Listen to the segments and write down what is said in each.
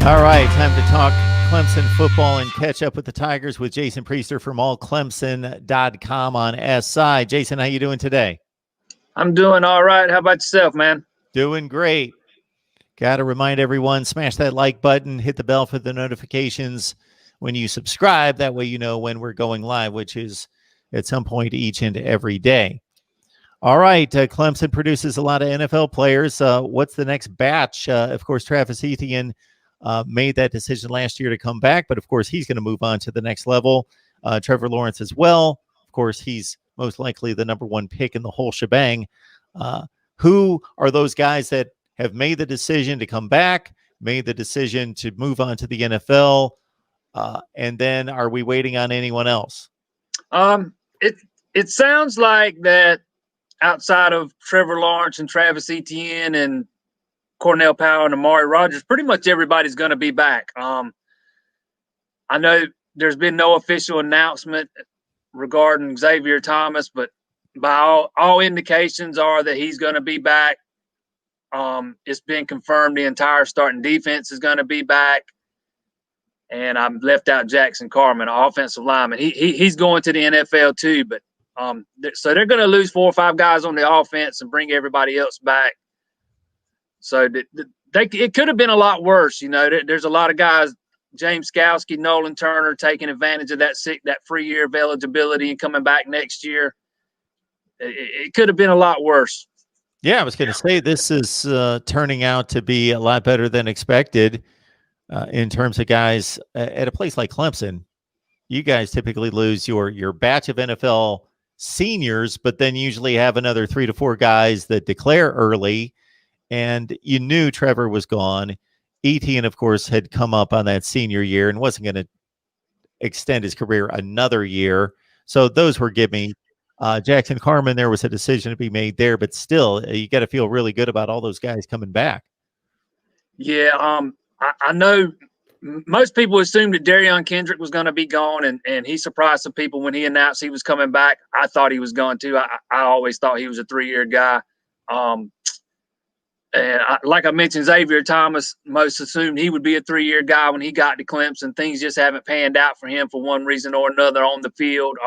All right, time to talk Clemson football and catch up with the Tigers with Jason Priester from allclemson.com on SI. Jason, how you doing today? I'm doing all right. How about yourself, man? Doing great. Got to remind everyone, smash that like button, hit the bell for the notifications when you subscribe. That way you know when we're going live, which is at some point each and every day. All right, Clemson produces a lot of NFL players. What's the next batch? Of course, Travis Etienne made that decision last year to come back, but of course he's going to move on to the next level. Trevor Lawrence as well. Of course, he's most likely the number one pick in the whole shebang. Who are those guys that have made the decision to come back, made the decision to move on to the NFL, and then are we waiting on anyone else? It sounds like that outside of Trevor Lawrence and Travis Etienne and Cornell Powell and Amari Rogers, pretty much everybody's going to be back. I know there's been no official announcement regarding Xavier Thomas, but by all indications are that he's going to be back. It's been confirmed the entire starting defense is going to be back. And I've left out Jackson Carman, offensive lineman. He's going to the NFL too, but so they're going to lose 4 or 5 guys on the offense and bring everybody else back. So it could have been a lot worse. You know, there's a lot of guys, James Skowski, Nolan Turner, taking advantage of that free year of eligibility and coming back next year. It could have been a lot worse. Yeah, I was going to say this is turning out to be a lot better than expected in terms of guys at a place like Clemson. You guys typically lose your batch of NFL seniors, but then usually have another 3 to 4 guys that declare early. And you knew Trevor was gone. Etienne, of course, had come up on that senior year and wasn't going to extend his career another year. So those were gimme. Jackson Carman, there was a decision to be made there, but still, you got to feel really good about all those guys coming back. Yeah, I know most people assumed that Darion Kendrick was going to be gone, and he surprised some people when he announced he was coming back. I thought he was going to. I always thought he was a 3-year guy. Like I mentioned, Xavier Thomas, most assumed he would be a 3-year guy when he got to Clemson. Things just haven't panned out for him for one reason or another on the field.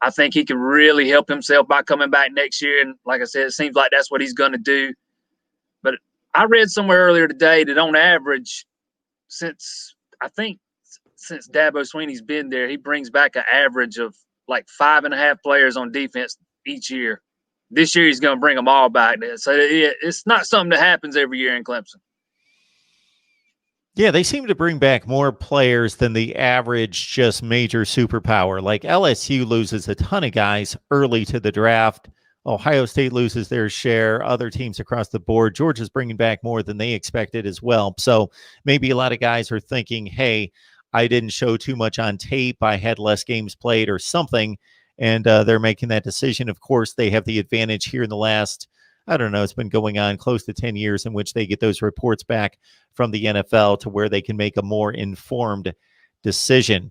I think he can really help himself by coming back next year. And like I said, it seems like that's what he's going to do. But I read somewhere earlier today that on average, since Dabo Swinney's been there, he brings back an average of like 5.5 players on defense each year. This year, he's going to bring them all back. So it's not something that happens every year in Clemson. Yeah, they seem to bring back more players than the average just major superpower. Like LSU loses a ton of guys early to the draft. Ohio State loses their share. Other teams across the board. Georgia's bringing back more than they expected as well. So maybe a lot of guys are thinking, hey, I didn't show too much on tape. I had less games played or something. And they're making that decision. Of course, they have the advantage here in the last, I don't know, it's been going on close to 10 years in which they get those reports back from the NFL to where they can make a more informed decision.